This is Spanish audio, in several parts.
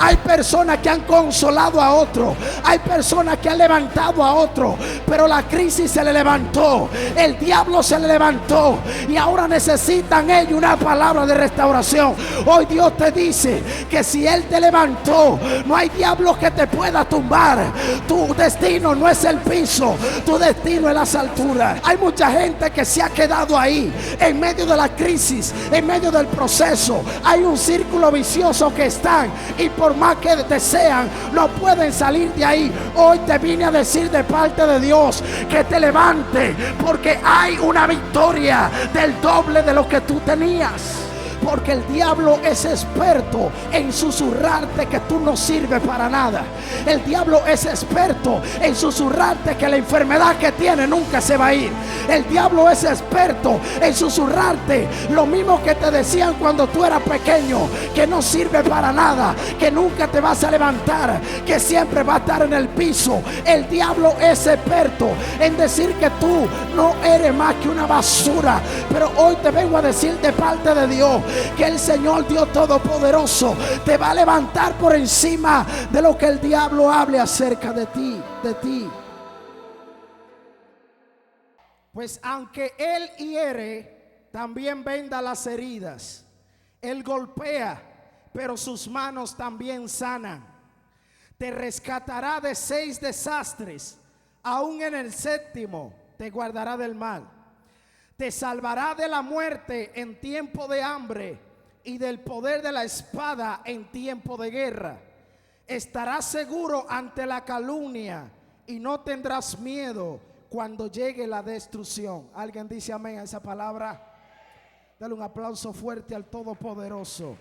Hay personas que han consolado a otro, hay personas que han levantado a otro, pero la crisis se le levantó, el diablo se le levantó y ahora necesitan ellos una palabra de restauración. Hoy Dios te dice que si Él te levantó, no hay diablo que te pueda tumbar. Tu destino no es el piso, tu destino es las alturas. Hay mucha gente que se ha quedado ahí en medio de la crisis, en medio del proceso. Hay un círculo vicioso que están y por más que desean no pueden salir de ahí. Hoy te vine a decir de parte de Dios que te levante, porque hay una victoria del doble de lo que tú tenías. Porque el diablo es experto en susurrarte que tú no sirves para nada. El diablo es experto en susurrarte que la enfermedad que tienes nunca se va a ir. El diablo es experto en susurrarte lo mismo que te decían cuando tú eras pequeño, que no sirve para nada, que nunca te vas a levantar, que siempre va a estar en el piso. El diablo es experto en decir que tú no eres más que una basura. Pero hoy te vengo a decir de parte de Dios que el Señor Dios Todopoderoso te va a levantar por encima de lo que el diablo hable acerca de ti. Pues aunque Él hiere, también venda las heridas. Él golpea, pero sus manos también sanan. Te rescatará de 6 desastres, aún en el 7º te guardará del mal. Te salvará de la muerte en tiempo de hambre y del poder de la espada en tiempo de guerra. Estarás seguro ante la calumnia y no tendrás miedo cuando llegue la destrucción. ¿Alguien dice amén a esa palabra? Dale un aplauso fuerte al Todopoderoso.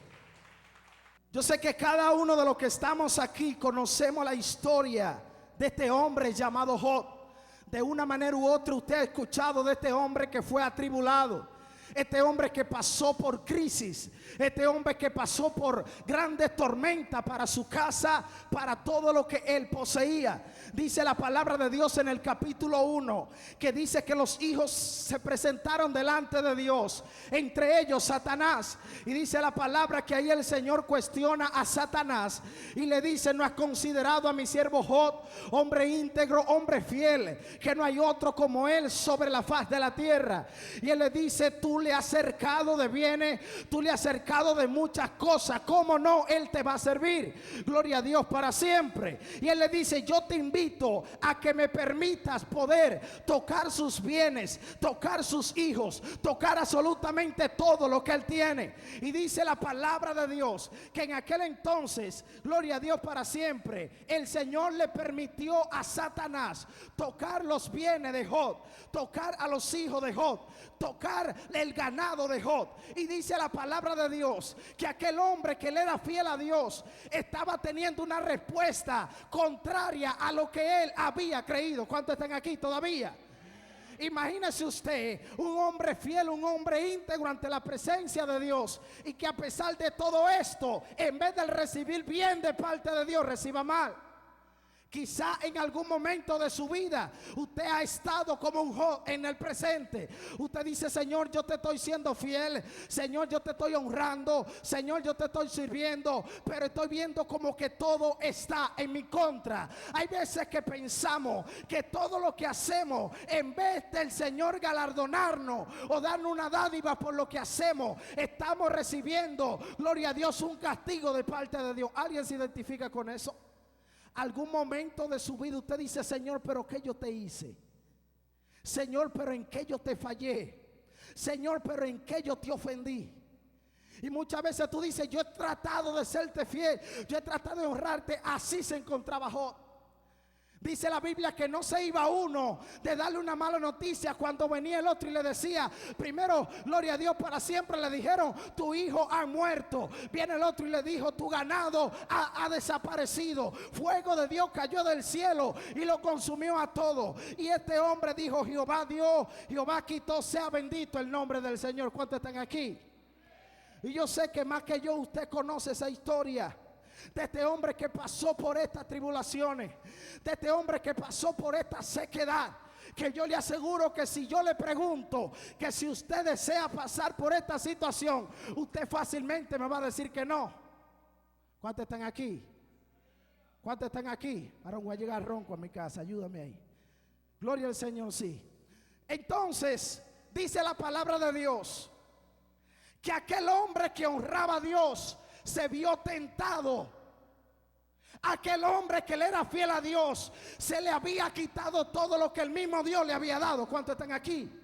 Yo sé que cada uno de los que estamos aquí conocemos la historia de este hombre llamado Job. De una manera u otra usted ha escuchado de este hombre que fue atribulado, este hombre que pasó por crisis, este hombre que pasó por grandes tormentas para su casa, para todo lo que él poseía. Dice la palabra de Dios en el capítulo 1 que dice que los hijos se presentaron delante de Dios, entre ellos Satanás, y dice la palabra que ahí el Señor cuestiona a Satanás y le dice: ¿no has considerado a mi siervo Job, hombre íntegro, hombre fiel, que no hay otro como él sobre la faz de la tierra? Y él le dice: tú le has cercado de bienes, tú le has cercado de muchas cosas, ¿cómo no? Él te va a servir, gloria a Dios, para siempre. Y él le dice: yo te invito a que me permitas poder tocar sus bienes, tocar sus hijos, tocar absolutamente todo lo que él tiene. Y dice la palabra de Dios que en aquel entonces, gloria a Dios para siempre, el Señor le permitió a Satanás tocar los bienes de Job, tocar a los hijos de Job, tocar el ganado de Job. Y dice la palabra de Dios que aquel hombre que le era fiel a Dios estaba teniendo una respuesta contraria a lo que él había creído. ¿Cuántos están aquí todavía? Imagínese usted un hombre fiel, un hombre íntegro ante la presencia de Dios, y que a pesar de todo esto, en vez de recibir bien de parte de Dios, reciba mal. Quizá en algún momento de su vida usted ha estado como un Job en el presente. Usted dice: Señor, yo te estoy siendo fiel, Señor, yo te estoy honrando, Señor, yo te estoy sirviendo, pero estoy viendo como que todo está en mi contra. Hay veces que pensamos que todo lo que hacemos, en vez del Señor galardonarnos o darnos una dádiva por lo que hacemos, estamos recibiendo, gloria a Dios, un castigo de parte de Dios. ¿Alguien se identifica con eso? Algún momento de su vida usted dice: Señor, pero ¿qué yo te hice? Señor, pero ¿en qué yo te fallé? Señor, pero ¿en qué yo te ofendí? Y muchas veces tú dices: yo he tratado de serte fiel, yo he tratado de honrarte. Así se encontraba Job. Dice la Biblia que no se iba uno de darle una mala noticia cuando venía el otro y le decía: primero, gloria a Dios para siempre, le dijeron: tu hijo ha muerto. Viene el otro y le dijo: tu ganado ha desaparecido. Fuego de Dios cayó del cielo y lo consumió a todo. Y este hombre dijo: Jehová dio, Jehová quitó, sea bendito el nombre del Señor. ¿Cuántos están aquí? Y yo sé que más que yo usted conoce esa historia de este hombre que pasó por estas tribulaciones, de este hombre que pasó por esta sequedad, que yo le aseguro que si yo le pregunto que si usted desea pasar por esta situación, usted fácilmente me va a decir que no. ¿Cuántos están aquí? ¿Cuántos están aquí? Ahora voy a llegar ronco a mi casa, ayúdame ahí. Gloria al Señor, sí. Entonces, dice la palabra de Dios que aquel hombre que honraba a Dios se vio tentado. Aquel hombre que le era fiel a Dios, se le había quitado todo lo que el mismo Dios le había dado. ¿Cuántos están aquí?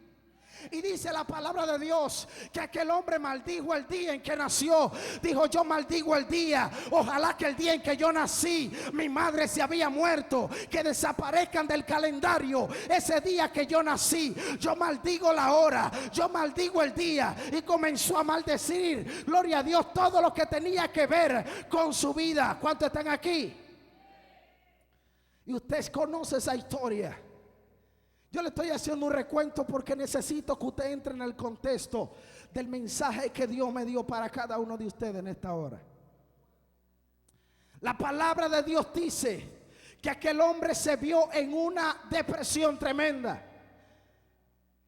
Y dice la palabra de Dios que aquel hombre maldijo el día en que nació. Dijo: yo maldigo el día, ojalá que el día en que yo nací mi madre se había muerto, que desaparezcan del calendario ese día que yo nací. Yo maldigo la hora, yo maldigo el día. Y comenzó a maldecir, gloria a Dios, todo lo que tenía que ver con su vida. ¿Cuántos están aquí? Y usted conoce esa historia. Yo le estoy haciendo un recuento porque necesito que usted entre en el contexto del mensaje que Dios me dio para cada uno de ustedes en esta hora. La palabra de Dios dice que aquel hombre se vio en una depresión tremenda.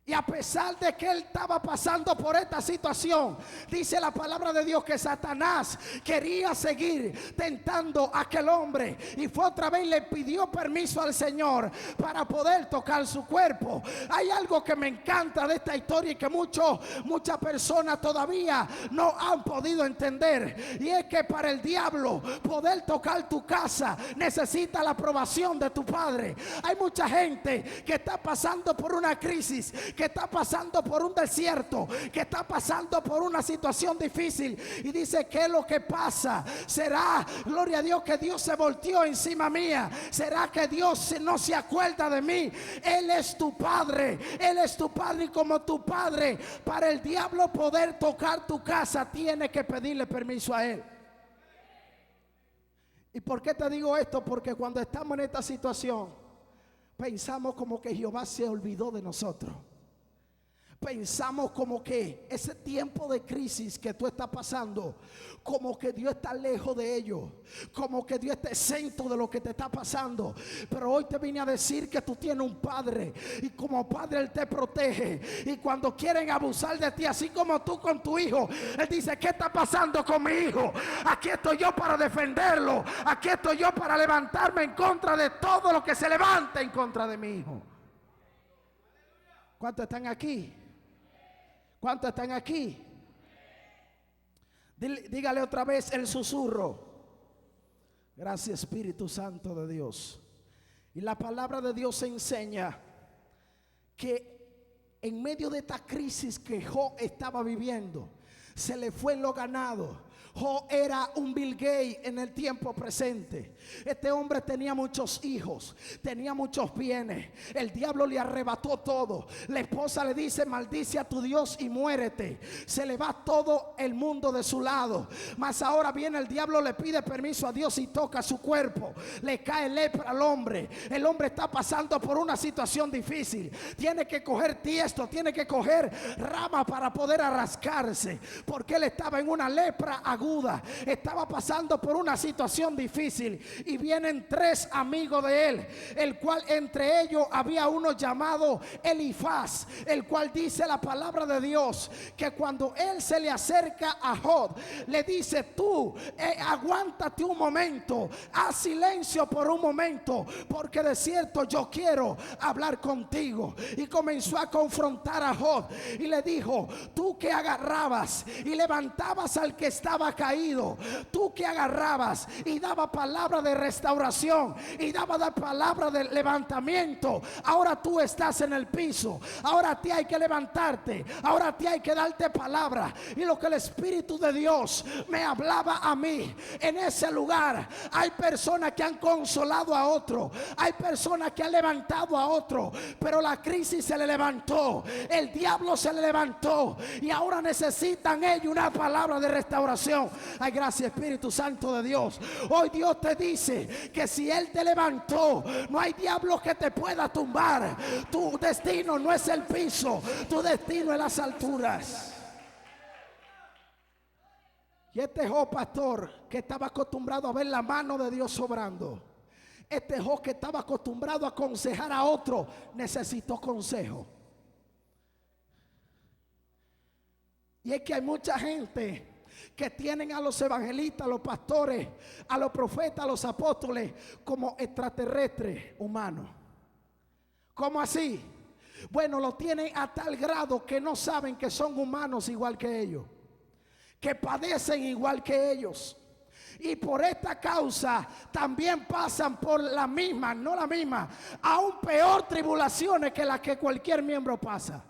Y a pesar de que él estaba pasando por esta situación, dice la palabra de Dios que Satanás quería seguir tentando a aquel hombre. Y fue otra vez y le pidió permiso al Señor para poder tocar su cuerpo. Hay algo que me encanta de esta historia y que muchas personas todavía no han podido entender. Y es que para el diablo poder tocar tu casa necesita la aprobación de tu padre. Hay mucha gente que está pasando por una crisis, que está pasando por un desierto, que está pasando por una situación difícil y dice: ¿qué es lo que pasa? ¿Será, gloria a Dios, que Dios se volteó encima mía? ¿Será que Dios no se acuerda de mí? Él es tu padre, Él es tu padre, y como tu padre, para el diablo poder tocar tu casa tiene que pedirle permiso a Él. ¿Y por qué te digo esto? Porque cuando estamos en esta situación pensamos como que Jehová se olvidó de nosotros. Pensamos como que ese tiempo de crisis que tú estás pasando, como que Dios está lejos de ello, como que Dios está exento de lo que te está pasando. Pero hoy te vine a decir que tú tienes un padre, y como padre Él te protege. Y cuando quieren abusar de ti, así como tú con tu hijo, Él dice: ¿qué está pasando con mi hijo? Aquí estoy yo para defenderlo, aquí estoy yo para levantarme en contra de todo lo que se levanta en contra de mi hijo. ¿Cuántos están aquí? ¿Cuántos están aquí? Dígale otra vez el susurro. Gracias, Espíritu Santo de Dios. Y la palabra de Dios enseña que en medio de esta crisis que Job estaba viviendo, se le fue lo ganado. Job era un Bill Gates en el tiempo presente. Este hombre tenía muchos hijos, tenía muchos bienes. El diablo le arrebató todo. La esposa le dice: maldice a tu Dios y muérete. Se le va todo el mundo de su lado. Mas ahora viene el diablo, le pide permiso a Dios y toca su cuerpo. Le cae lepra al hombre. El hombre está pasando por una situación difícil. Tiene que coger tiesto, tiene que coger rama para poder arrascarse, porque él estaba en una lepra aguda. Estaba pasando por una situación difícil. Y vienen tres amigos de él, el cual entre ellos había uno llamado Elifaz, el cual dice la palabra de Dios que cuando él se le acerca a Job, le dice: tú aguántate un momento, haz silencio por un momento, porque de cierto yo quiero hablar contigo. Y comenzó a confrontar a Job y le dijo: tú que agarrabas y levantabas al que estaba caído, tú que agarrabas y daba palabra de restauración y daba la palabra de levantamiento, ahora tú estás en el piso, ahora a ti hay que levantarte, ahora a ti hay que darte palabra. Y lo que el Espíritu de Dios me hablaba a mí, en ese lugar hay personas que han consolado a otro, hay personas que han levantado a otro, pero la crisis se le levantó, el diablo se le levantó, y ahora necesitan ellos una palabra de restauración. Ay, gracias, Espíritu Santo de Dios. Hoy Dios te dice que si Él te levantó, no hay diablo que te pueda tumbar. Tu destino no es el piso, tu destino es las alturas. Y este Job, pastor, que estaba acostumbrado a ver la mano de Dios sobrando, este Job que estaba acostumbrado a aconsejar a otro, necesitó consejo. Y es que hay mucha gente que tienen a los evangelistas, a los pastores, a los profetas, a los apóstoles como extraterrestres humanos. ¿Cómo así? Bueno, lo tienen a tal grado que no saben que son humanos igual que ellos, que padecen igual que ellos. Y por esta causa también pasan por la misma, no la misma, aún peor tribulaciones que las que cualquier miembro pasa.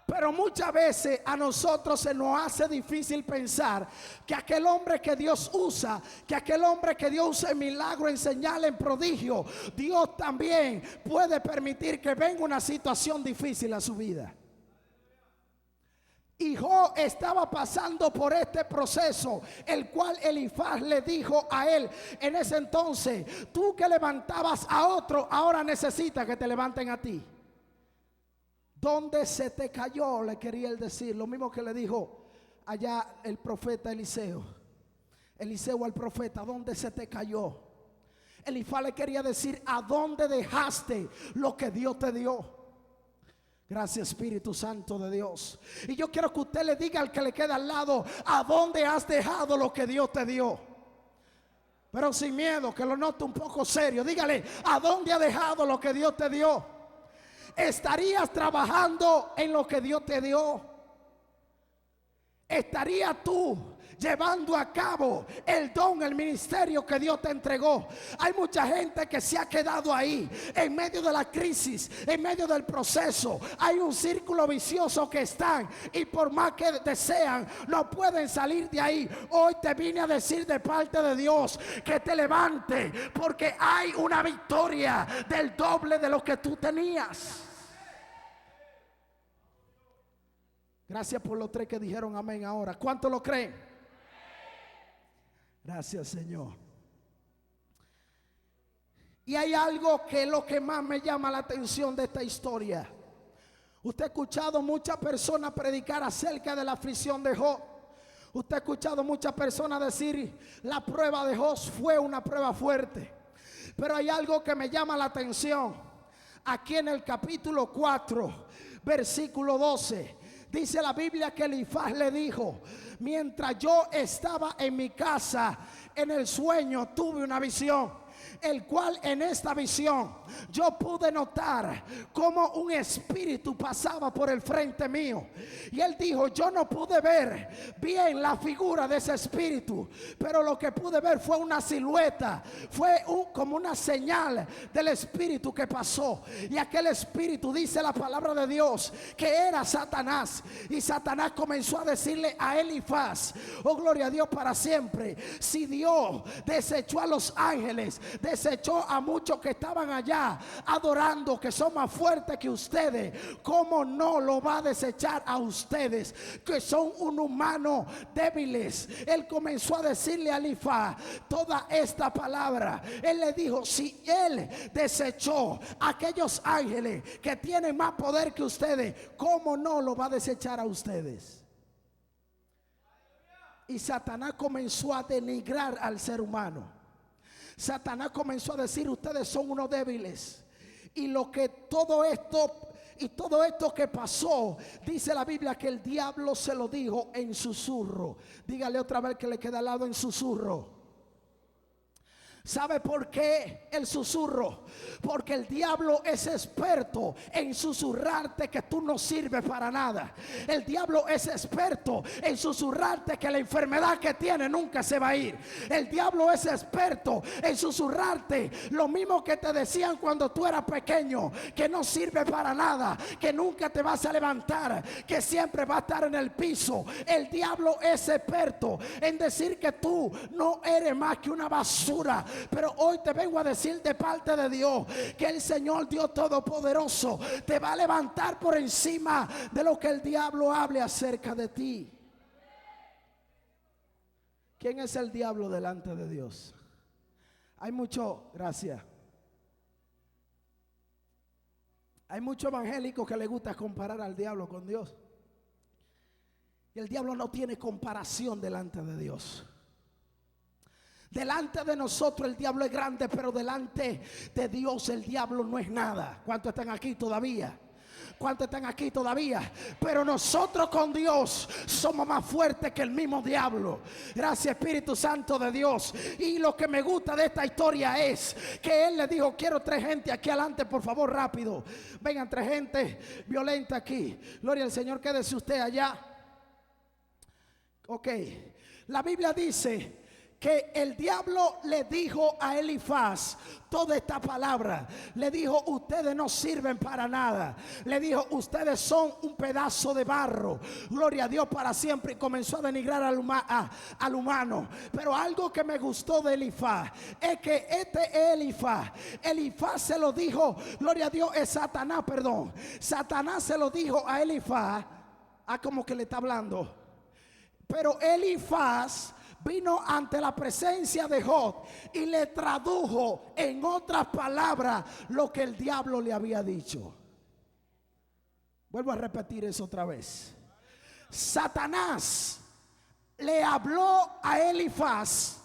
Pero muchas veces a nosotros se nos hace difícil pensar que aquel hombre que Dios usa, que aquel hombre que Dios usa en milagro, en señal, en prodigio, Dios también puede permitir que venga una situación difícil a su vida. Y Job estaba pasando por este proceso, el cual Elifaz le dijo a él en ese entonces: tú que levantabas a otro, ahora necesitas que te levanten a ti. ¿Dónde se te cayó? Le quería él decir. Lo mismo que le dijo allá el profeta Eliseo al profeta: ¿dónde se te cayó? Elifaz le quería decir: ¿a dónde dejaste lo que Dios te dio? Gracias, Espíritu Santo de Dios. Y yo quiero que usted le diga al que le queda al lado: ¿a dónde has dejado lo que Dios te dio? Pero sin miedo, que lo note un poco serio. Dígale: ¿a dónde has dejado lo que Dios te dio? ¿Estarías trabajando en lo que Dios te dio? ¿Estarías tú llevando a cabo el don, el ministerio que Dios te entregó? Hay mucha gente que se ha quedado ahí en medio de la crisis, en medio del proceso. Hay un círculo vicioso que están, y por más que desean, no pueden salir de ahí. Hoy te vine a decir de parte de Dios que te levante, porque hay una victoria del doble de lo que tú tenías. Gracias por los 3 que dijeron amén ahora. ¿Cuántos lo creen? Gracias, Señor. Y hay algo que es lo que más me llama la atención de esta historia. Usted ha escuchado muchas personas predicar acerca de la aflicción de Job. Usted ha escuchado muchas personas decir: la prueba de Job fue una prueba fuerte. Pero hay algo que me llama la atención. Aquí en el capítulo 4, versículo 12. Dice la Biblia que Elifaz le dijo: mientras yo estaba en mi casa, en el sueño tuve una visión, el cual en esta visión yo pude notar como un espíritu pasaba por el frente mío. Y él dijo: yo no pude ver bien la figura de ese espíritu, pero lo que pude ver fue una silueta, fue como una señal del espíritu que pasó. Y aquel espíritu, dice la palabra de Dios, que era Satanás. Y Satanás comenzó a decirle a Elifaz: oh, gloria a Dios para siempre, si Dios desechó a los ángeles, desechó a muchos que estaban allá adorando, que son más fuertes que ustedes, ¿cómo no lo va a desechar a ustedes, que son un humano débiles? Él comenzó a decirle a Elifaz toda esta palabra. Él le dijo: si él desechó a aquellos ángeles que tienen más poder que ustedes, ¿cómo no lo va a desechar a ustedes? Y Satanás comenzó a denigrar al ser humano. Satanás comenzó a decir: ustedes son unos débiles. Y todo esto que pasó, dice la Biblia que el diablo se lo dijo en susurro. Dígale otra vez que le queda al lado: en susurro. ¿Sabe por qué el susurro? Porque el diablo es experto en susurrarte que tú no sirves para nada. El diablo es experto en susurrarte que la enfermedad que tienes nunca se va a ir. El diablo es experto en susurrarte lo mismo que te decían cuando tú eras pequeño, que no sirve para nada, que nunca te vas a levantar, que siempre vas a estar en el piso. El diablo es experto en decir que tú no eres más que una basura. Pero hoy te vengo a decir de parte de Dios que el Señor Dios Todopoderoso te va a levantar por encima de lo que el diablo hable acerca de ti. ¿Quién es el diablo delante de Dios? Hay mucho, gracias. Hay muchos evangélicos que les gusta comparar al diablo con Dios. Y el diablo no tiene comparación delante de Dios. Delante de nosotros el diablo es grande, pero delante de Dios el diablo no es nada. ¿Cuántos están aquí todavía? ¿Cuántos están aquí todavía? Pero nosotros con Dios somos más fuertes que el mismo diablo. Gracias, Espíritu Santo de Dios. Y lo que me gusta de esta historia es que él le dijo: quiero 3 gente aquí adelante, por favor, rápido. Vengan 3 gente violenta aquí. Gloria al Señor, quédese usted allá. Ok, la Biblia dice que el diablo le dijo a Elifaz toda esta palabra. Le dijo: ustedes no sirven para nada. Le dijo: ustedes son un pedazo de barro. Gloria a Dios para siempre. Y comenzó a denigrar al humano. Pero algo que me gustó de Elifaz es que Elifaz se lo dijo, gloria a Dios, es Satanás, perdón. Satanás se lo dijo a Elifaz. Como que le está hablando. Pero Elifaz vino ante la presencia de Job y le tradujo en otras palabras lo que el diablo le había dicho. Vuelvo a repetir eso otra vez. Satanás le habló a Elifaz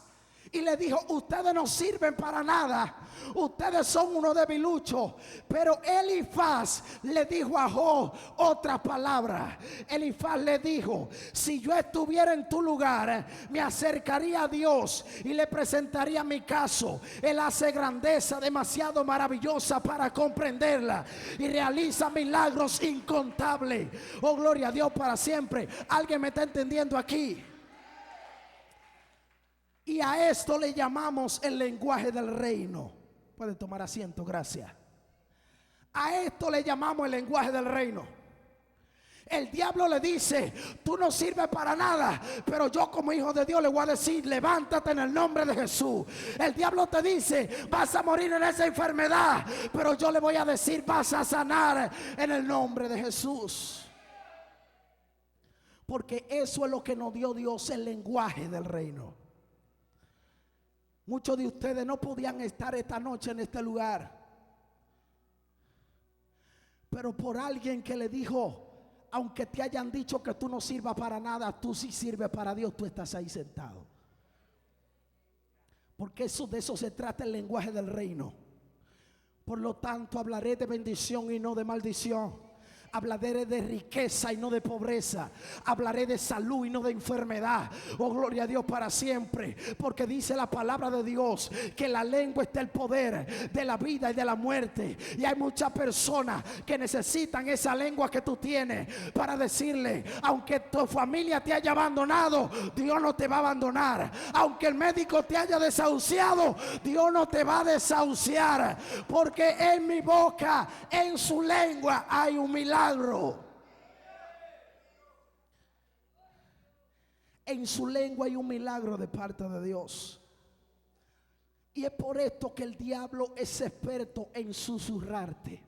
y le dijo: ustedes no sirven para nada, ustedes son unos debiluchos. Pero Elifaz le dijo a Job otra palabra. Elifaz le dijo: si yo estuviera en tu lugar, me acercaría a Dios y le presentaría mi caso. Él hace grandeza demasiado maravillosa para comprenderla y realiza milagros incontables. Oh, gloria a Dios para siempre. ¿Alguien me está entendiendo aquí? Y a esto le llamamos el lenguaje del reino. Puede tomar asiento, gracias. A esto le llamamos el lenguaje del reino. El diablo le dice: tú no sirves para nada, pero yo como hijo de Dios le voy a decir: levántate en el nombre de Jesús. El diablo te dice: vas a morir en esa enfermedad, pero yo le voy a decir: vas a sanar en el nombre de Jesús. Porque eso es lo que nos dio Dios, el lenguaje del reino. Muchos de ustedes no podían estar esta noche en este lugar, pero por alguien que le dijo: aunque te hayan dicho que tú no sirvas para nada, tú sí sirves para Dios, tú estás ahí sentado. Porque de eso se trata el lenguaje del reino. Por lo tanto, hablaré de bendición y no de maldición. Hablaré de riqueza y no de pobreza. Hablaré de salud y no de enfermedad. Oh, gloria a Dios para siempre. Porque dice la palabra de Dios que la lengua está el poder de la vida y de la muerte. Y hay muchas personas que necesitan esa lengua que tú tienes para decirle: aunque tu familia te haya abandonado, Dios no te va a abandonar. Aunque el médico te haya desahuciado, Dios no te va a desahuciar. Porque en mi boca, en su lengua hay un milagro. En su lengua hay un milagro de parte de Dios. Y es por esto que el diablo es experto en susurrarte.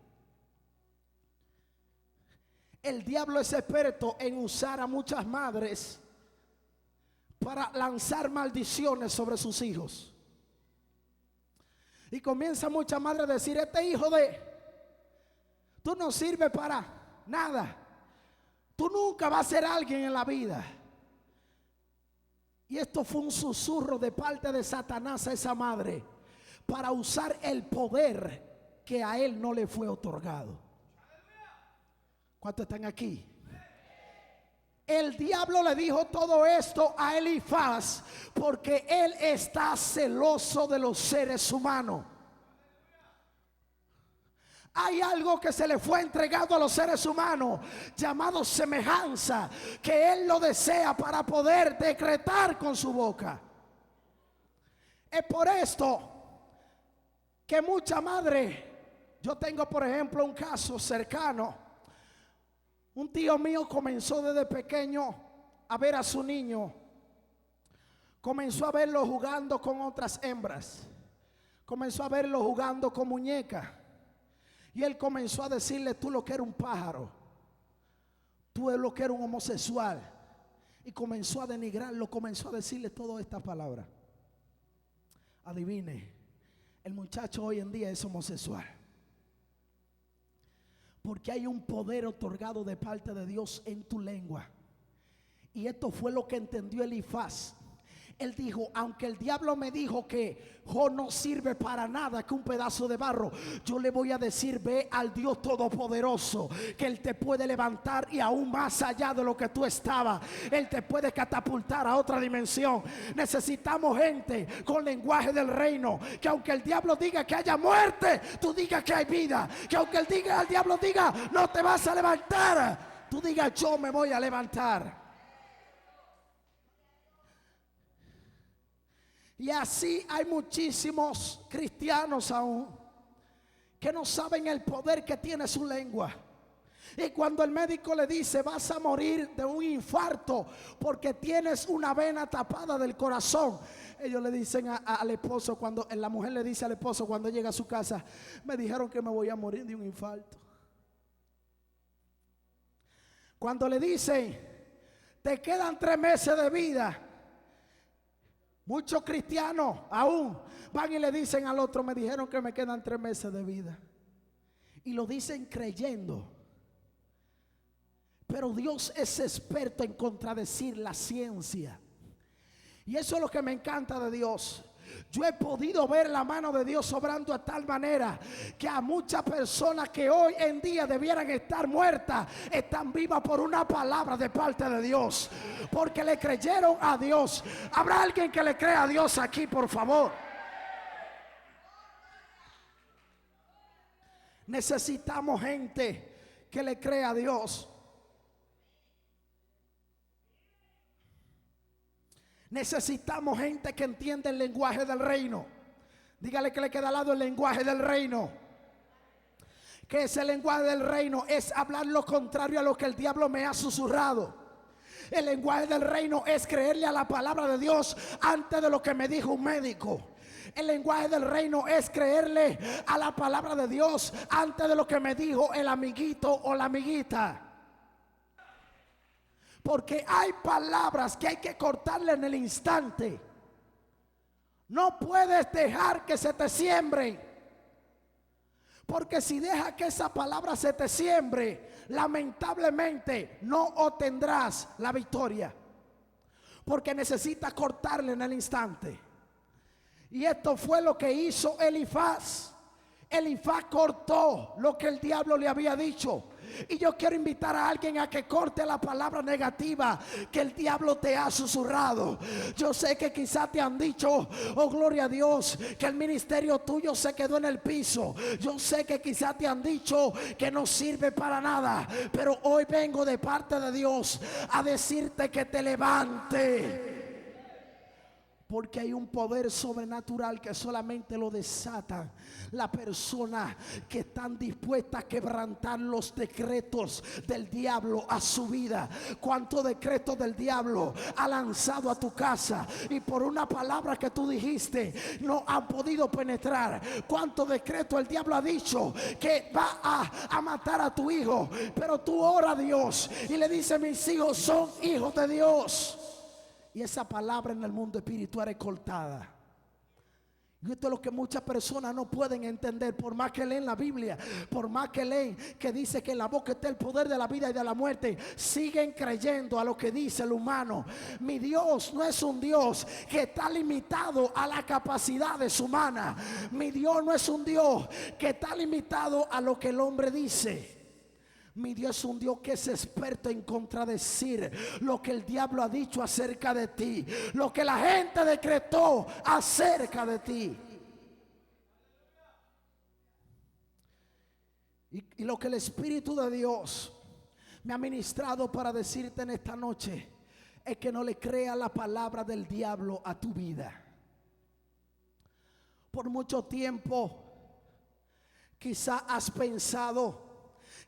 El diablo es experto en usar a muchas madres para lanzar maldiciones sobre sus hijos. Y comienza muchas madres a decir: este hijo de tú no sirve para nada, tú nunca vas a ser alguien en la vida. Y esto fue un susurro de parte de Satanás a esa madre para usar el poder que a él no le fue otorgado. ¿Cuántos están aquí? El diablo le dijo todo esto a Elifaz porque él está celoso de los seres humanos. Hay algo que se le fue entregado a los seres humanos llamado semejanza, que él lo desea para poder decretar con su boca. Es por esto que mucha madre, yo tengo por ejemplo un caso cercano. Un tío mío comenzó desde pequeño a ver a su niño. Comenzó a verlo jugando con otras hembras. Comenzó a verlo jugando con muñecas. Y él comenzó a decirle: tú lo que eres un pájaro, tú lo que eres un homosexual. Y comenzó a denigrarlo, comenzó a decirle todas estas palabras. Adivine, el muchacho hoy en día es homosexual. Porque hay un poder otorgado de parte de Dios en tu lengua. Y esto fue lo que entendió Elifaz. Él dijo, aunque el diablo me dijo que Job no sirve para nada, que un pedazo de barro, yo le voy a decir, ve al Dios Todopoderoso, que Él te puede levantar y aún más allá de lo que tú estabas, Él te puede catapultar a otra dimensión. Necesitamos gente con lenguaje del reino, que aunque el diablo diga que haya muerte, tú digas que hay vida. Que aunque el diablo diga, no te vas a levantar, tú digas, yo me voy a levantar. Y así hay muchísimos cristianos aún que no saben el poder que tiene su lengua. Y cuando el médico le dice, vas a morir de un infarto porque tienes una vena tapada del corazón, ellos le dicen al esposo, cuando la mujer le dice al esposo cuando llega a su casa, me dijeron que me voy a morir de un infarto. Cuando le dicen, te quedan 3 meses de vida, muchos cristianos aún van y le dicen al otro, me dijeron que me quedan 3 meses de vida. Y lo dicen creyendo. Pero Dios es experto en contradecir la ciencia. Y eso es lo que me encanta de Dios. Yo he podido ver la mano de Dios obrando de tal manera que a muchas personas que hoy en día debieran estar muertas, están vivas por una palabra de parte de Dios, porque le creyeron a Dios. ¿Habrá alguien que le crea a Dios aquí, por favor? Necesitamos gente que le crea a Dios. Necesitamos gente que entiende el lenguaje del reino. Dígale que le queda al lado el lenguaje del reino. ¿Qué es el lenguaje del reino? Es hablar lo contrario a lo que el diablo me ha susurrado. El lenguaje del reino es creerle a la palabra de Dios antes de lo que me dijo un médico. El lenguaje del reino es creerle a la palabra de Dios antes de lo que me dijo el amiguito o la amiguita. Porque hay palabras que hay que cortarle en el instante. No puedes dejar que se te siembren. Porque si dejas que esa palabra se te siembre, lamentablemente no obtendrás la victoria. Porque necesitas cortarle en el instante. Y esto fue lo que hizo Elifaz. Elifaz cortó lo que el diablo le había dicho. Y yo quiero invitar a alguien a que corte la palabra negativa que el diablo te ha susurrado. Yo sé que quizás te han dicho, oh gloria a Dios, que el ministerio tuyo se quedó en el piso. Yo sé que quizás te han dicho que no sirve para nada. Pero hoy vengo de parte de Dios a decirte que te levante. Porque hay un poder sobrenatural que solamente lo desatan las personas que están dispuestas a quebrantar los decretos del diablo a su vida. ¿Cuántos decretos del diablo ha lanzado a tu casa y por una palabra que tú dijiste no han podido penetrar? ¿Cuántos decretos el diablo ha dicho que va a matar a tu hijo? Pero tú ora a Dios y le dices, mis hijos son hijos de Dios. Y esa palabra en el mundo espiritual es cortada. Y esto es lo que muchas personas no pueden entender. Por más que leen la Biblia, por más que leen que dice que en la boca está el poder de la vida y de la muerte, siguen creyendo a lo que dice el humano. Mi Dios no es un Dios que está limitado a las capacidades humanas. Mi Dios no es un Dios que está limitado a lo que el hombre dice. Mi Dios es un Dios que es experto en contradecir lo que el diablo ha dicho acerca de ti, lo que la gente decretó acerca de ti. Y lo que el Espíritu de Dios me ha ministrado para decirte en esta noche es que no le creas la palabra del diablo a tu vida. Por mucho tiempo quizá has pensado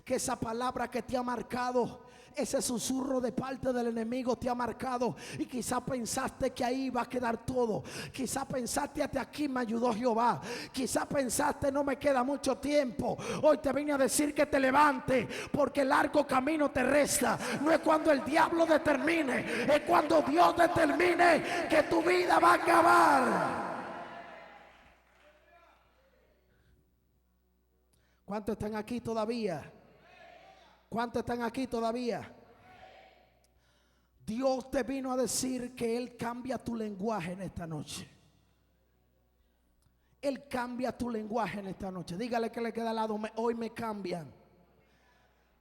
que esa palabra que te ha marcado, ese susurro de parte del enemigo te ha marcado, y quizá pensaste que ahí va a quedar todo. Quizá pensaste, hasta aquí me ayudó Jehová. Quizá pensaste, no me queda mucho tiempo. Hoy te vine a decir que te levante, porque largo camino te resta. No es cuando el diablo determine, es cuando Dios determine que tu vida va a acabar. ¿Cuántos están aquí todavía? ¿Cuántos están aquí todavía? Dios te vino a decir que Él cambia tu lenguaje en esta noche. Él cambia tu lenguaje en esta noche. Dígale que le queda al lado, hoy me cambian.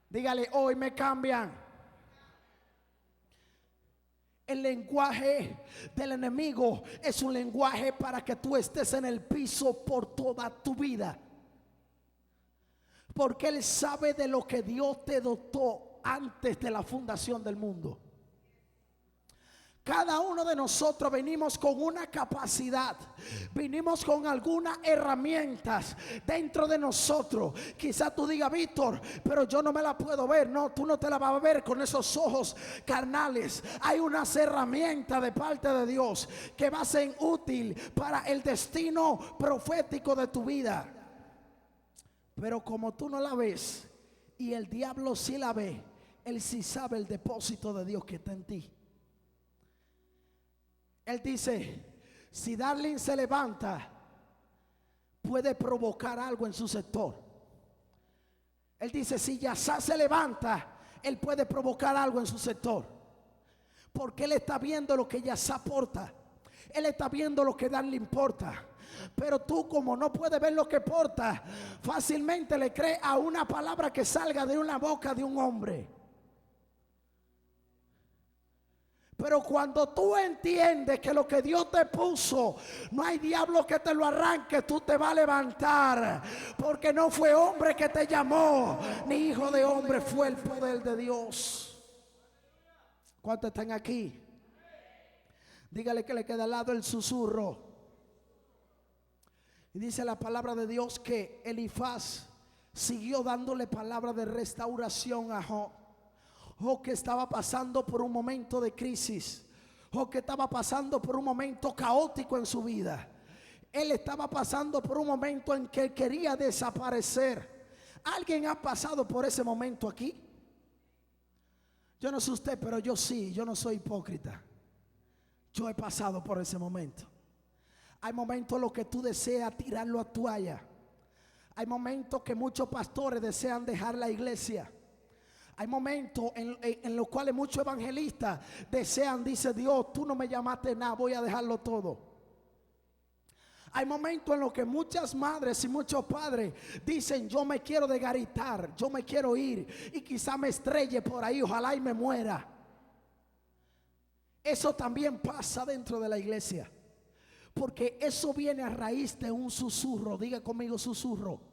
Dígale, hoy me cambian. El lenguaje del enemigo es un lenguaje para que tú estés en el piso por toda tu vida. Porque Él sabe de lo que Dios te dotó antes de la fundación del mundo. Cada uno de nosotros venimos con una capacidad, venimos con algunas herramientas dentro de nosotros. Quizás tú digas, Víctor, pero yo no me la puedo ver. No, tú no te la vas a ver con esos ojos carnales. Hay unas herramientas de parte de Dios que va a ser útil para el destino profético de tu vida. Pero como tú no la ves y el diablo sí la ve, él sí sabe el depósito de Dios que está en ti. Él dice, si Darling se levanta, puede provocar algo en su sector. Él dice, si Yasá se levanta, él puede provocar algo en su sector. Porque él está viendo lo que Yasá aporta. Él está viendo lo que Darling importa. Pero tú, como no puedes ver lo que porta, fácilmente le crees a una palabra que salga de una boca de un hombre. Pero cuando tú entiendes que lo que Dios te puso, no hay diablo que te lo arranque, tú te vas a levantar. Porque no fue hombre que te llamó, ni hijo de hombre, fue el poder de Dios. ¿Cuántos están aquí? Dígale que le queda al lado el susurro. Y dice la palabra de Dios que Elifaz siguió dándole palabra de restauración a Job. Job que estaba pasando por un momento de crisis. Job que estaba pasando por un momento caótico en su vida. Él estaba pasando por un momento en que quería desaparecer. ¿Alguien ha pasado por ese momento aquí? Yo no sé usted, pero yo sí. Yo no soy hipócrita. Yo he pasado por ese momento. Hay momentos en los que tú deseas tirarlo a toalla. Hay momentos que muchos pastores desean dejar la iglesia. Hay momentos en los cuales muchos evangelistas desean, dice Dios, tú no me llamaste nada, voy a dejarlo todo. Hay momentos en los que muchas madres y muchos padres dicen, yo me quiero desgaritar, yo me quiero ir y quizá me estrelle por ahí, ojalá y me muera. Eso también pasa dentro de la iglesia, porque eso viene a raíz de un susurro. Diga conmigo, susurro.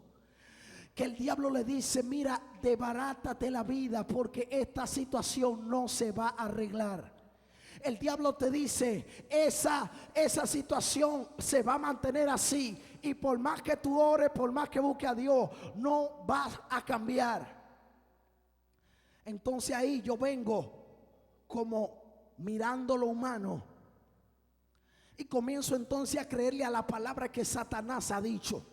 Que el diablo le dice, mira, desbarátate la vida porque esta situación no se va a arreglar. El diablo te dice, esa situación se va a mantener así. Y por más que tú ores, por más que busques a Dios, no vas a cambiar. Entonces ahí yo vengo como mirando lo humano. Y comienzo entonces a creerle a la palabra que Satanás ha dicho.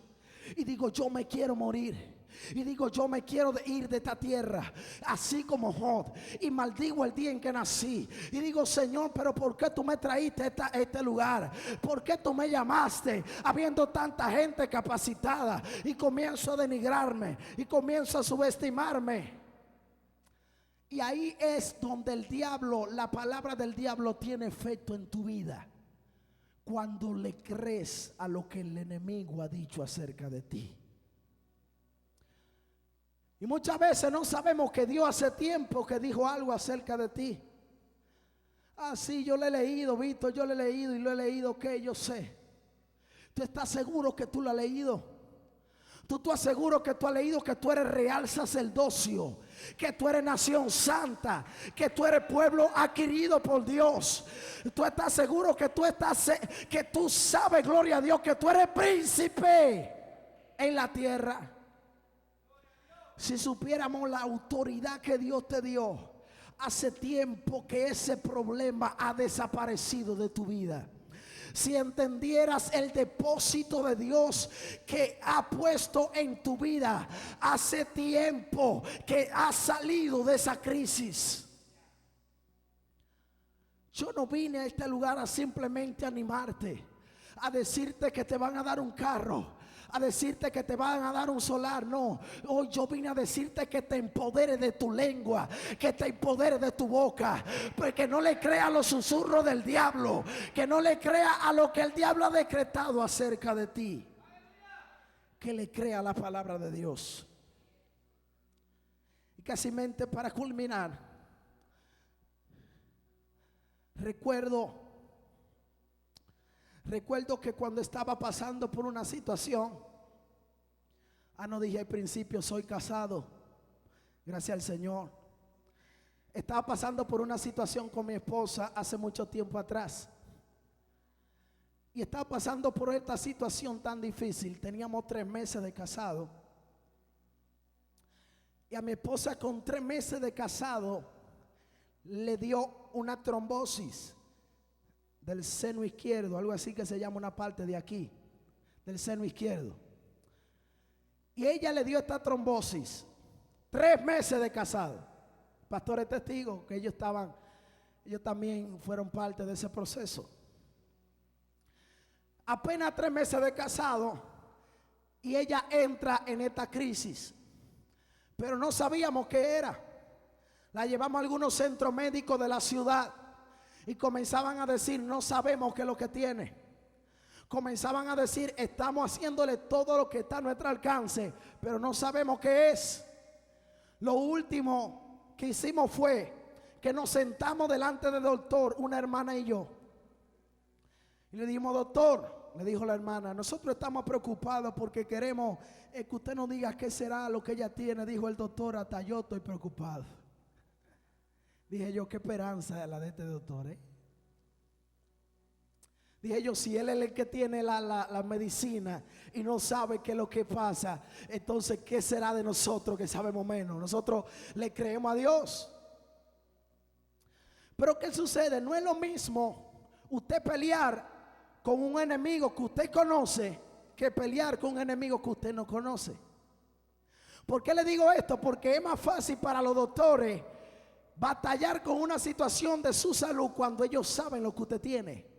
Y digo, yo me quiero morir. Y digo, yo me quiero ir de esta tierra, así como Job. Y maldigo el día en que nací. Y digo, Señor, pero ¿por qué tú me traíste a este lugar? ¿Por qué tú me llamaste habiendo tanta gente capacitada? Y comienzo a denigrarme y comienzo a subestimarme. Y ahí es donde el diablo, la palabra del diablo tiene efecto en tu vida. Cuando le crees a lo que el enemigo ha dicho acerca de ti. Y muchas veces no sabemos que Dios hace tiempo que dijo algo acerca de ti. Ah, sí, yo le he leído, Víctor, yo le he leído y lo he leído, que yo sé. ¿Tú estás seguro que tú lo has leído? ¿Tú estás seguro que tú has leído que tú eres real sacerdocio? Que tú eres nación santa, que tú eres pueblo adquirido por Dios. ¿Tú estás seguro que que tú sabes, gloria a Dios, que tú eres príncipe en la tierra? Si supiéramos la autoridad que Dios te dio, hace tiempo que ese problema ha desaparecido de tu vida. Si entendieras el depósito de Dios que ha puesto en tu vida, hace tiempo que has salido de esa crisis. Yo no vine a este lugar a simplemente animarte, a decirte que te van a dar un carro, a decirte que te van a dar un solar. No, hoy yo vine a decirte que te empodere de tu lengua, que te empodere de tu boca, porque no le crea a los susurros del diablo, que no le crea a lo que el diablo ha decretado acerca de ti, que le crea la palabra de Dios. Y casi mente para culminar, recuerdo que cuando estaba pasando por una situación, no dije al principio, soy casado, gracias al Señor. Estaba pasando por una situación con mi esposa hace mucho tiempo atrás. Y estaba pasando por esta situación tan difícil. Teníamos 3 meses de casado. Y a mi esposa con 3 meses de casado le dio una trombosis del seno izquierdo, algo así que se llama una parte de aquí, del seno izquierdo. Y ella le dio esta trombosis, 3 meses de casado. Pastor es testigo que ellos también fueron parte de ese proceso. Apenas 3 meses de casado y ella entra en esta crisis, pero no sabíamos qué era. La llevamos a algunos centros médicos de la ciudad y comenzaban a decir, no sabemos qué es lo que tiene. Comenzaban a decir, estamos haciéndole todo lo que está a nuestro alcance, pero no sabemos qué es. Lo último que hicimos fue que nos sentamos delante del doctor, una hermana y yo. Y le dijimos, doctor, le dijo la hermana, nosotros estamos preocupados porque queremos que usted nos diga qué será lo que ella tiene. Dijo el doctor, hasta yo estoy preocupado. Dije yo, qué esperanza la de este doctor, Dije yo, si él es el que tiene la medicina y no sabe qué es lo que pasa, entonces ¿qué será de nosotros que sabemos menos? Nosotros le creemos a Dios. Pero ¿qué sucede? No es lo mismo usted pelear con un enemigo que usted conoce que pelear con un enemigo que usted no conoce. ¿Por qué le digo esto? Porque es más fácil para los doctores batallar con una situación de su salud cuando ellos saben lo que usted tiene.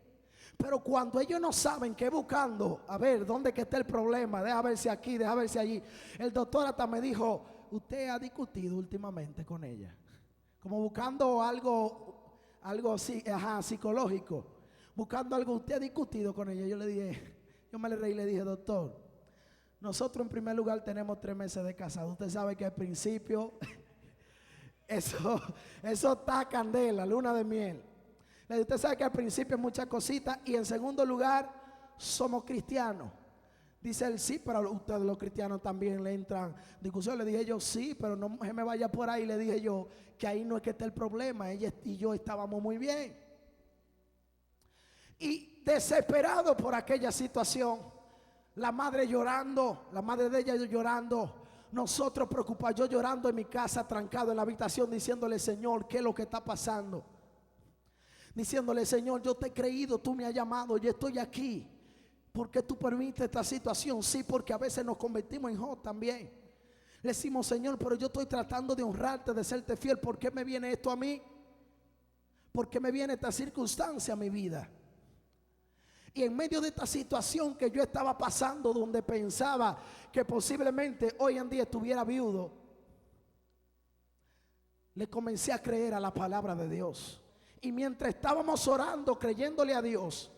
Pero cuando ellos no saben qué buscando, a ver, ¿dónde que está el problema? Deja ver si aquí, deja ver si allí. El doctor hasta me dijo, usted ha discutido últimamente con ella. Como buscando algo así, psicológico. Buscando algo, usted ha discutido con ella. Yo me le reí y le dije, doctor, nosotros en primer lugar tenemos 3 meses de casado. Usted sabe que al principio, eso está candela, luna de miel. Usted sabe que al principio hay muchas cositas. Y en segundo lugar, somos cristianos. Dice él, sí, pero ustedes los cristianos también le entran discusión. Le dije yo, sí, pero no se me vaya por ahí. Le dije yo, que ahí no es que esté el problema. Ella y yo estábamos muy bien. Y desesperado por aquella situación, la madre llorando, la madre de ella llorando, nosotros preocupados, yo llorando en mi casa, trancado en la habitación, diciéndole, Señor, ¿qué es lo que está pasando? Diciéndole, Señor, yo te he creído, tú me has llamado, yo estoy aquí. ¿Por qué tú permites esta situación? Sí, porque a veces nos convertimos en Job también. Le decimos, Señor, pero yo estoy tratando de honrarte, de serte fiel. ¿Por qué me viene esto a mí? ¿Por qué me viene esta circunstancia a mi vida? Y en medio de esta situación que yo estaba pasando, donde pensaba que posiblemente hoy en día estuviera viudo, le comencé a creer a la palabra de Dios. Y mientras estábamos orando, creyéndole a Dios,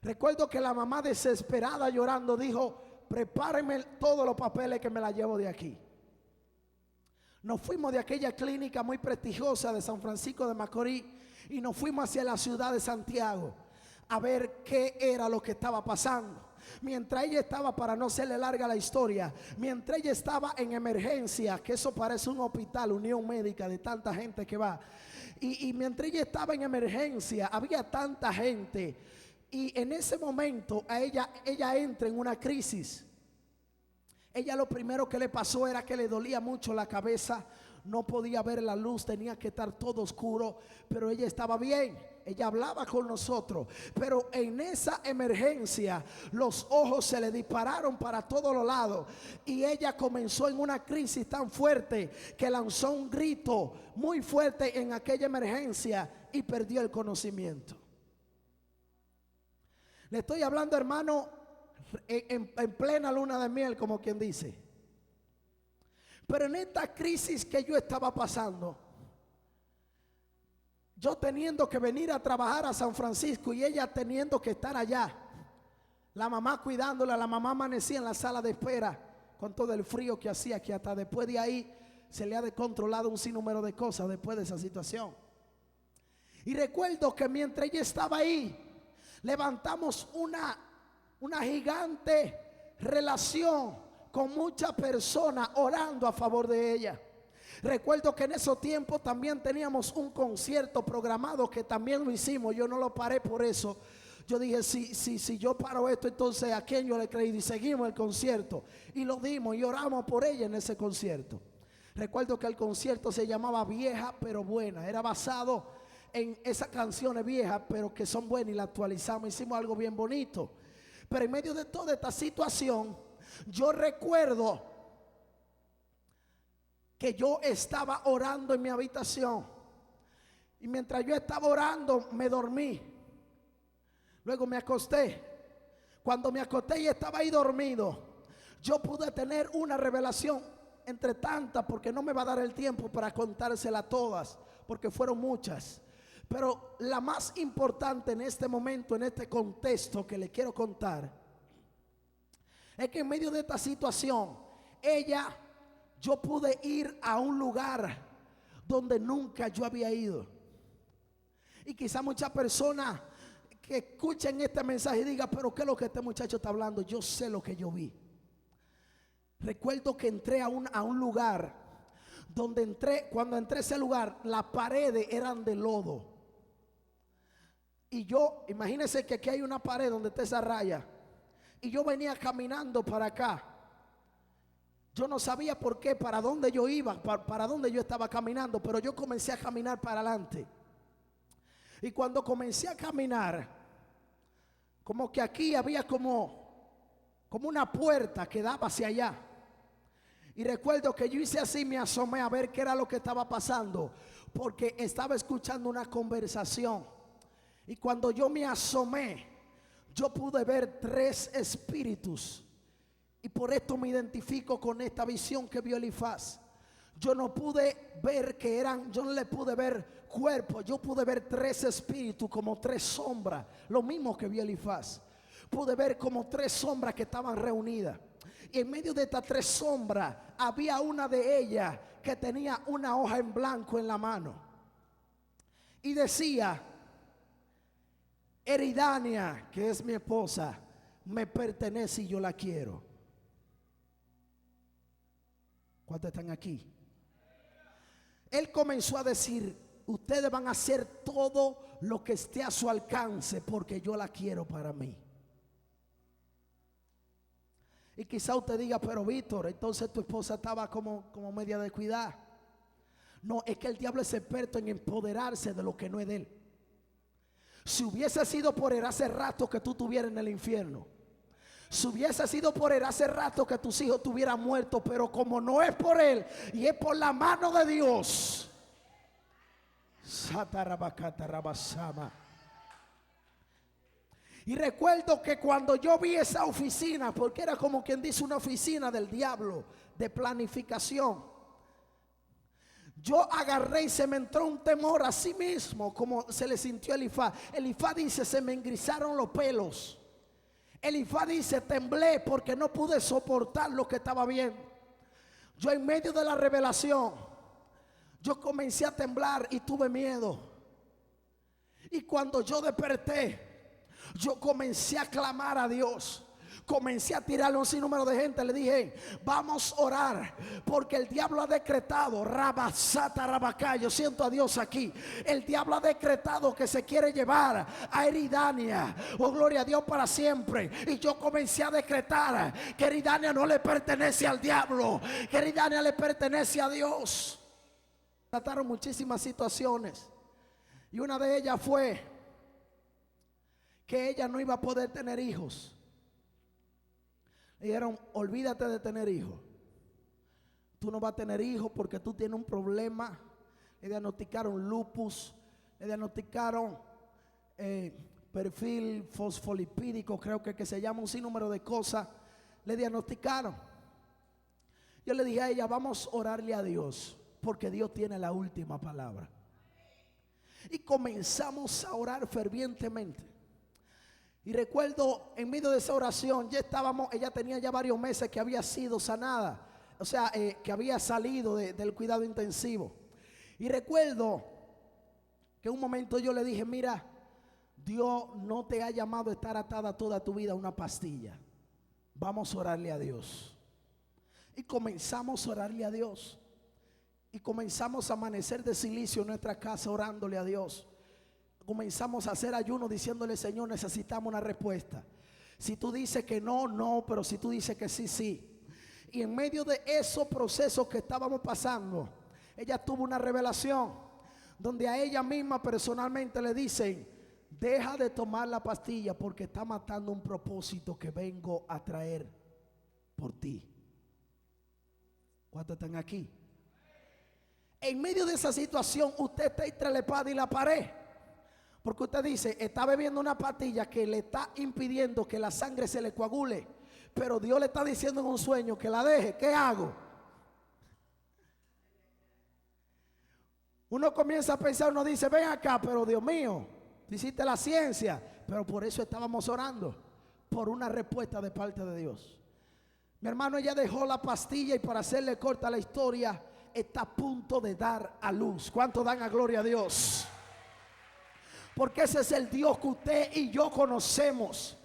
recuerdo que la mamá desesperada llorando dijo, prepárenme todos los papeles que me la llevo de aquí. Nos fuimos de aquella clínica muy prestigiosa de San Francisco de Macorís y nos fuimos hacia la ciudad de Santiago a ver qué era lo que estaba pasando. Mientras ella estaba, para no hacerle larga la historia, mientras ella estaba en emergencia, que eso parece un hospital, unión médica de tanta gente que va, y mientras ella estaba en emergencia, había tanta gente, y en ese momento a ella entra en una crisis. Ella lo primero que le pasó era que le dolía mucho la cabeza, no podía ver la luz, tenía que estar todo oscuro, pero ella estaba bien, ella hablaba con nosotros. Pero en esa emergencia los ojos se le dispararon para todos los lados y ella comenzó en una crisis tan fuerte que lanzó un grito muy fuerte en aquella emergencia y perdió el conocimiento. Le estoy hablando, hermano, en plena luna de miel, como quien dice. Pero en esta crisis que yo estaba pasando, yo teniendo que venir a trabajar a San Francisco y ella teniendo que estar allá, la mamá cuidándola, la mamá amanecía en la sala de espera con todo el frío que hacía, que hasta después de ahí se le ha descontrolado un sinnúmero de cosas después de esa situación. Y recuerdo que mientras ella estaba ahí, levantamos una gigante relación con muchas personas orando a favor de ella. Recuerdo que en esos tiempos también teníamos un concierto programado que también lo hicimos. Yo no lo paré por eso. Yo dije, si yo paro esto, entonces ¿a quién yo le creí? Y seguimos el concierto. Y lo dimos y oramos por ella en ese concierto. Recuerdo que el concierto se llamaba Vieja pero Buena. Era basado en esas canciones viejas pero que son buenas, y la actualizamos. Hicimos algo bien bonito. Pero en medio de toda esta situación, yo recuerdo que yo estaba orando en mi habitación. Y mientras yo estaba orando, me dormí. Luego me acosté. Cuando me acosté y estaba ahí dormido, yo pude tener una revelación entre tantas, porque no me va a dar el tiempo para contárselas todas, porque fueron muchas. Pero la más importante en este momento, en este contexto que le quiero contar, es que en medio de esta situación, yo pude ir a un lugar donde nunca yo había ido. Y quizá muchas personas que escuchen este mensaje y digan, pero ¿qué es lo que este muchacho está hablando? Yo sé lo que yo vi. Recuerdo que entré a un lugar donde cuando entré a ese lugar, las paredes eran de lodo. Y yo, imagínense que aquí hay una pared donde está esa raya. Y yo venía caminando para acá. Yo no sabía por qué, para dónde yo iba, para dónde yo estaba caminando, pero yo comencé a caminar para adelante. Y cuando comencé a caminar, como que aquí había como una puerta que daba hacia allá. Y recuerdo que yo hice así, me asomé a ver qué era lo que estaba pasando, porque estaba escuchando una conversación. Y cuando yo me asomé, yo pude ver 3 espíritus. Y por esto me identifico con esta visión que vio Elifaz. Yo no pude ver yo no le pude ver cuerpo. Yo pude ver 3 espíritus, como 3 sombras. Lo mismo que vio Elifaz. Pude ver como 3 sombras que estaban reunidas. Y en medio de estas 3 sombras había una de ellas que tenía una hoja en blanco en la mano. Y decía: Eridania, que es mi esposa, me pertenece y yo la quiero. ¿Cuántos están aquí? Él comenzó a decir: ustedes van a hacer todo lo que esté a su alcance, porque yo la quiero para mí. Y quizá usted diga: pero Víctor, entonces tu esposa estaba como media descuidada. No, es que el diablo es experto en empoderarse de lo que no es de él. Si hubiese sido por él, hace rato que tú estuvieras en el infierno. Si hubiese sido por él, hace rato que tus hijos estuvieran muertos. Pero como no es por él y es por la mano de Dios. Y recuerdo que cuando yo vi esa oficina, porque era como quien dice una oficina del diablo de planificación, yo agarré y se me entró un temor a sí mismo, como se le sintió a Elifaz. Elifaz dice: se me engrisaron los pelos. Elifaz dice: temblé porque no pude soportar lo que estaba viendo. Yo en medio de la revelación, yo comencé a temblar y tuve miedo. Y cuando yo desperté, yo comencé a clamar a Dios. Comencé a tirarle un sinnúmero de gente. Le dije: vamos a orar, porque el diablo ha decretado, Rabasata Rabacá, yo siento a Dios aquí. El diablo ha decretado que se quiere llevar a Eridania. Oh, gloria a Dios para siempre. Y yo comencé a decretar que Eridania no le pertenece al diablo, que Eridania le pertenece a Dios. Trataron muchísimas situaciones, y una de ellas fue que ella no iba a poder tener hijos. Le dijeron: olvídate de tener hijos. Tú no vas a tener hijos porque tú tienes un problema. Le diagnosticaron lupus, le diagnosticaron perfil fosfolipídico, creo que se llama, un sinnúmero de cosas le diagnosticaron. Yo le dije a ella, vamos a orarle a Dios, porque Dios tiene la última palabra. Y comenzamos a orar fervientemente. Y recuerdo, en medio de esa oración, ella tenía ya varios meses que había sido sanada, o sea, que había salido del cuidado intensivo. Y recuerdo que en un momento yo le dije, mira, Dios no te ha llamado a estar atada toda tu vida a una pastilla. Vamos a orarle a Dios. Y comenzamos a orarle a Dios. Y comenzamos a amanecer de silicio en nuestra casa orándole a Dios. Comenzamos a hacer ayuno diciéndole, Señor, necesitamos una respuesta. Si tú dices que no, no, pero si tú dices que sí, sí. Y en medio de esos procesos que estábamos pasando, ella tuvo una revelación donde a ella misma personalmente le dicen, deja de tomar la pastilla porque está matando un propósito que vengo a traer por ti. ¿Cuántos están aquí? En medio de esa situación usted está entre la espada y la pared, porque usted dice, está bebiendo una pastilla que le está impidiendo que la sangre se le coagule, pero Dios le está diciendo en un sueño que la deje. ¿Qué hago? Uno comienza a pensar, uno dice, ven acá, pero Dios mío, tú hiciste la ciencia. Pero por eso estábamos orando, por una respuesta de parte de Dios. Mi hermano, ella dejó la pastilla y, para hacerle corta la historia, está a punto de dar a luz. ¿Cuánto dan a gloria a Dios? Porque ese es el Dios que usted y yo conocemos.